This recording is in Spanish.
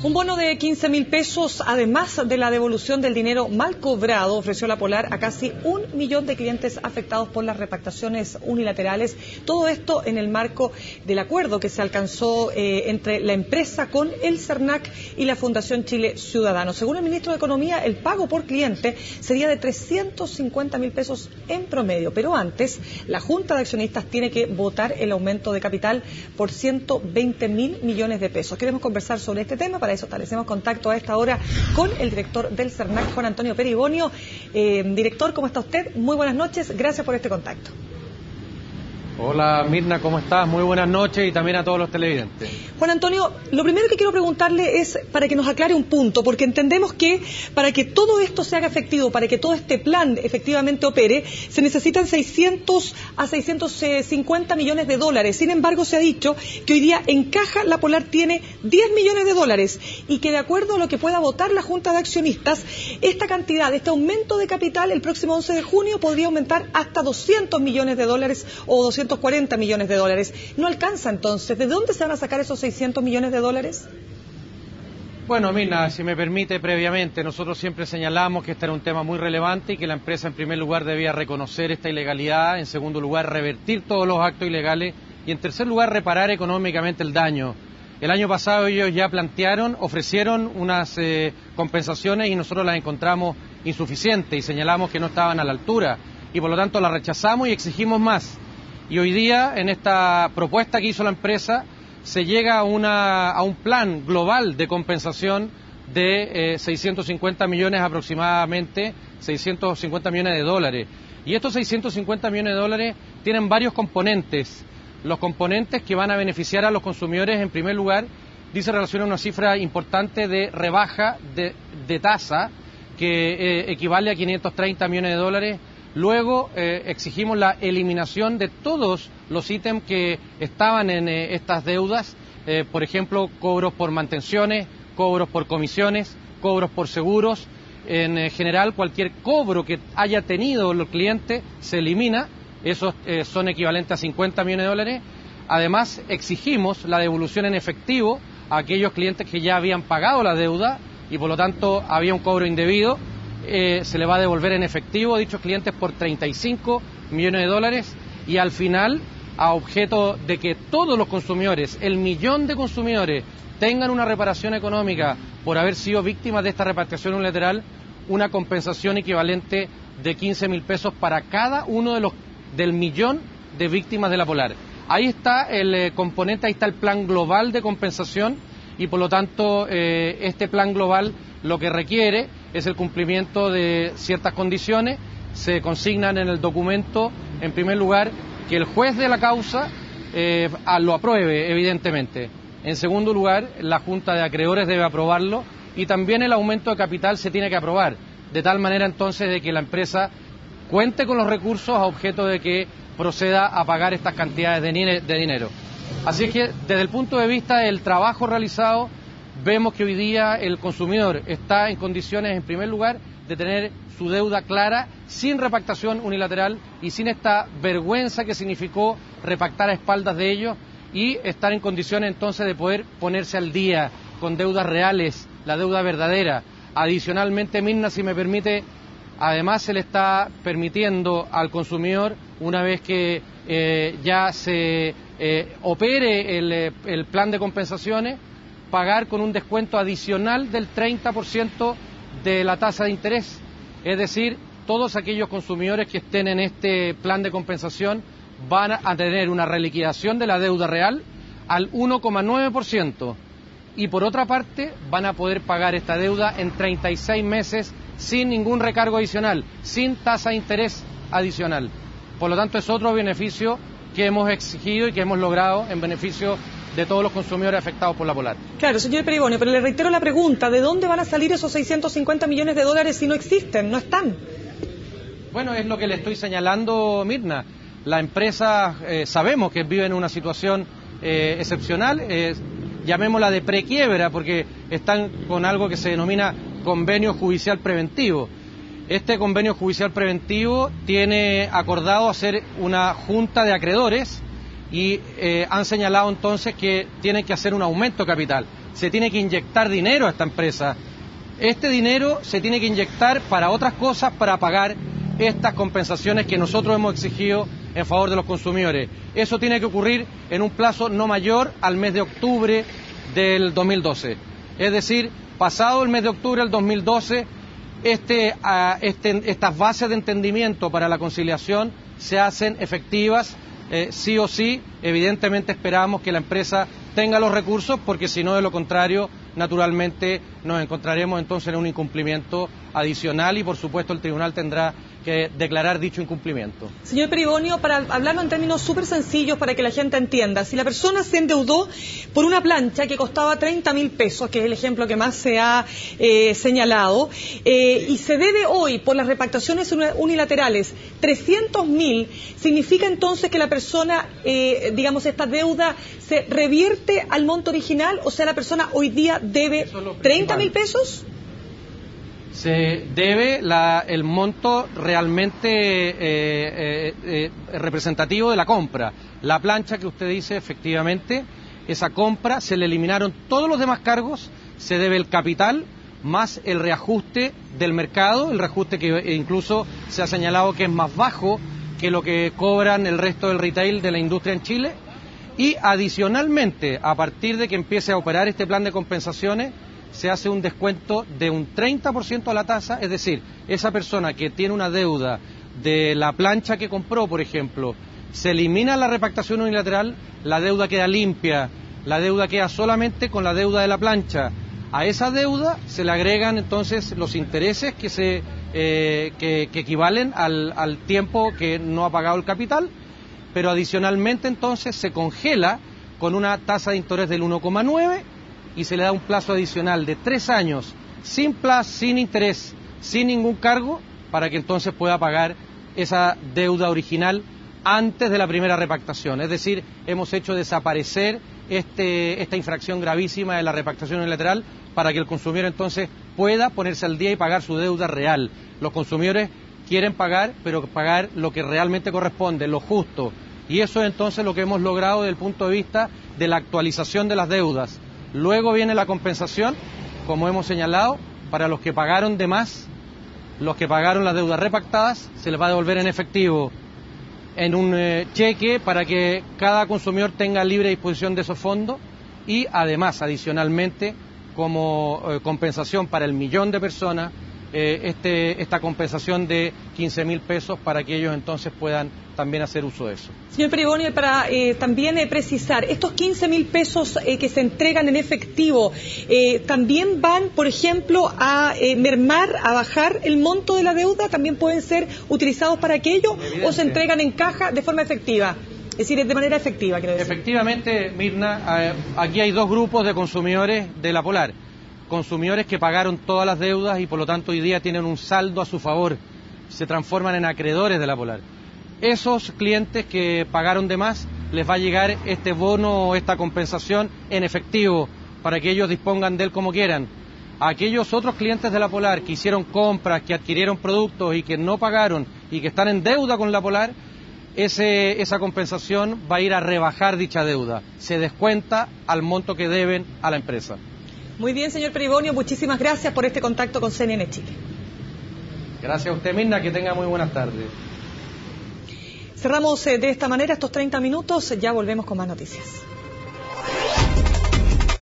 Un bono de 15.000 pesos, además de la devolución del dinero mal cobrado, ofreció la Polar a casi 1 millón de clientes afectados por las repactaciones unilaterales. Todo esto en el marco del acuerdo que se alcanzó entre la empresa con el CERNAC y la Fundación Chile Ciudadano. Según el ministro de Economía, el pago por cliente sería de 350.000 pesos en promedio. Pero antes, la Junta de Accionistas tiene que votar el aumento de capital por 120.000 millones de pesos. Queremos conversar sobre este tema. Para eso establecemos contacto a esta hora con el director del CERNAC, Juan Antonio Peribonio. Director, ¿cómo está usted? Muy buenas noches, gracias por este contacto. Hola Mirna, ¿cómo estás? Muy buenas noches y también a todos los televidentes. Juan Antonio, lo primero que quiero preguntarle es para que nos aclare un punto, porque entendemos que para que todo esto se haga efectivo, para que todo este plan efectivamente opere, se necesitan 600 a 650 millones de dólares. Sin embargo, se ha dicho que hoy día en caja la Polar tiene 10 millones de dólares y que de acuerdo a lo que pueda votar la Junta de Accionistas, esta cantidad, este aumento de capital el próximo 11 de junio podría aumentar hasta 200 millones de dólares o 240 millones de dólares. ¿No alcanza entonces? ¿De dónde se van a sacar esos 600 millones de dólares? Bueno, Mirna, si me permite previamente, nosotros siempre señalamos que este era un tema muy relevante y que la empresa en primer lugar debía reconocer esta ilegalidad, en segundo lugar revertir todos los actos ilegales y en tercer lugar reparar económicamente el daño. El año pasado ellos ya ofrecieron unas compensaciones y nosotros las encontramos insuficientes y señalamos que no estaban a la altura y por lo tanto las rechazamos y exigimos más. Y hoy día, en esta propuesta que hizo la empresa, se llega a un plan global de compensación de 650 millones aproximadamente, 650 millones de dólares. Y estos 650 millones de dólares tienen varios componentes. Los componentes que van a beneficiar a los consumidores, en primer lugar, dice relaciona una cifra importante de rebaja de tasa, que equivale a 530 millones de dólares. Luego exigimos la eliminación de todos los ítems que estaban en estas deudas, por ejemplo, cobros por mantenciones, cobros por comisiones, cobros por seguros. En general, cualquier cobro que haya tenido el cliente se elimina, esos son equivalentes a 50 millones de dólares. Además, exigimos la devolución en efectivo a aquellos clientes que ya habían pagado la deuda y por lo tanto había un cobro indebido. Se le va a devolver en efectivo a dichos clientes por 35 millones de dólares y al final, a objeto de que todos los consumidores, el millón de consumidores, tengan una reparación económica por haber sido víctimas de esta repatriación unilateral, una compensación equivalente de 15.000 pesos para cada uno del millón de víctimas de la Polar. Ahí está el componente, ahí está el plan global de compensación y por lo tanto este plan global lo que requiere es el cumplimiento de ciertas condiciones. Se consignan en el documento, en primer lugar, que el juez de la causa lo apruebe, evidentemente. En segundo lugar, la Junta de Acreedores debe aprobarlo y también el aumento de capital se tiene que aprobar, de tal manera entonces de que la empresa cuente con los recursos a objeto de que proceda a pagar estas cantidades de dinero. Así es que, desde el punto de vista del trabajo realizado, vemos que hoy día el consumidor está en condiciones, en primer lugar, de tener su deuda clara, sin repactación unilateral y sin esta vergüenza que significó repactar a espaldas de ellos y estar en condiciones entonces de poder ponerse al día con deudas reales, la deuda verdadera. Adicionalmente, Mirna, si me permite, además se le está permitiendo al consumidor, una vez que ya se opere el plan de compensaciones, pagar con un descuento adicional del 30% de la tasa de interés. Es decir, todos aquellos consumidores que estén en este plan de compensación van a tener una reliquidación de la deuda real al 1,9% y por otra parte van a poder pagar esta deuda en 36 meses sin ningún recargo adicional, sin tasa de interés adicional. Por lo tanto, es otro beneficio que hemos exigido y que hemos logrado en beneficio de todos los consumidores afectados por la Polar. Claro, señor Peribonio, pero le reitero la pregunta, ¿de dónde van a salir esos 650 millones de dólares si no existen, no están? Bueno, es lo que le estoy señalando, Mirna. La empresa, sabemos que vive en una situación excepcional, llamémosla de prequiebra, porque están con algo que se denomina convenio judicial preventivo. Este convenio judicial preventivo tiene acordado hacer una junta de acreedores y han señalado entonces que tienen que hacer un aumento de capital. se tiene que inyectar dinero a esta empresa. Este dinero se tiene que inyectar para otras cosas, para pagar estas compensaciones que nosotros hemos exigido en favor de los consumidores. Eso tiene que ocurrir en un plazo no mayor al mes de octubre del 2012. Es decir, pasado el mes de octubre del 2012, estas bases de entendimiento para la conciliación se hacen efectivas, sí o sí. Evidentemente esperamos que la empresa tenga los recursos, porque si no, de lo contrario, naturalmente nos encontraremos entonces en un incumplimiento adicional y por supuesto el tribunal tendrá que declarar dicho incumplimiento. Señor Peribonio, para hablarlo en términos súper sencillos para que la gente entienda, si la persona se endeudó por una plancha que costaba 30.000 pesos, que es el ejemplo que más se ha señalado, y se debe hoy por las repactaciones unilaterales 300.000, ¿significa entonces que la persona, esta deuda se revierte al monto original? O sea, la persona hoy día debe 30.000 pesos. Se debe el monto realmente representativo de la compra. La plancha que usted dice, efectivamente, esa compra se le eliminaron todos los demás cargos, se debe el capital más el reajuste del mercado, el reajuste que incluso se ha señalado que es más bajo que lo que cobran el resto del retail de la industria en Chile. Y adicionalmente, a partir de que empiece a operar este plan de compensaciones, se hace un descuento de un 30% a la tasa, es decir, esa persona que tiene una deuda de la plancha que compró, por ejemplo, se elimina la repactación unilateral, la deuda queda limpia, la deuda queda solamente con la deuda de la plancha. A esa deuda se le agregan entonces los intereses que equivalen al tiempo que no ha pagado el capital, pero adicionalmente entonces se congela con una tasa de interés del 1,9 y se le da un plazo adicional de 3 años, sin plazo, sin interés, sin ningún cargo, para que entonces pueda pagar esa deuda original antes de la primera repactación. Es decir, hemos hecho desaparecer esta infracción gravísima de la repactación unilateral para que el consumidor entonces pueda ponerse al día y pagar su deuda real. Los consumidores quieren pagar, pero pagar lo que realmente corresponde, lo justo. Y eso es entonces lo que hemos logrado desde el punto de vista de la actualización de las deudas. Luego viene la compensación, como hemos señalado, para los que pagaron de más, los que pagaron las deudas repactadas, se les va a devolver en efectivo en un cheque para que cada consumidor tenga libre disposición de esos fondos y además, adicionalmente, como compensación para el 1.000.000 de personas, esta compensación de 15.000 pesos para que ellos entonces puedan también hacer uso de eso. Señor Peribonio, para también precisar, estos 15.000 pesos que se entregan en efectivo, ¿también van, por ejemplo, a mermar, a bajar el monto de la deuda? ¿También pueden ser utilizados para aquello? ¿O se entregan en caja de forma efectiva? Es decir, de manera efectiva, quiero decir. Efectivamente, Mirna, aquí hay dos grupos de consumidores de la Polar. Consumidores que pagaron todas las deudas y por lo tanto hoy día tienen un saldo a su favor, se transforman en acreedores de la Polar. Esos clientes que pagaron de más, les va a llegar este bono o esta compensación en efectivo para que ellos dispongan de él como quieran. A aquellos otros clientes de la Polar que hicieron compras, que adquirieron productos y que no pagaron y que están en deuda con la Polar, esa compensación va a ir a rebajar dicha deuda. Se descuenta al monto que deben a la empresa. Muy bien, señor Peribonio, muchísimas gracias por este contacto con CNN Chile. Gracias a usted, Mirna, que tenga muy buenas tardes. Cerramos de esta manera estos 30 minutos, ya volvemos con más noticias.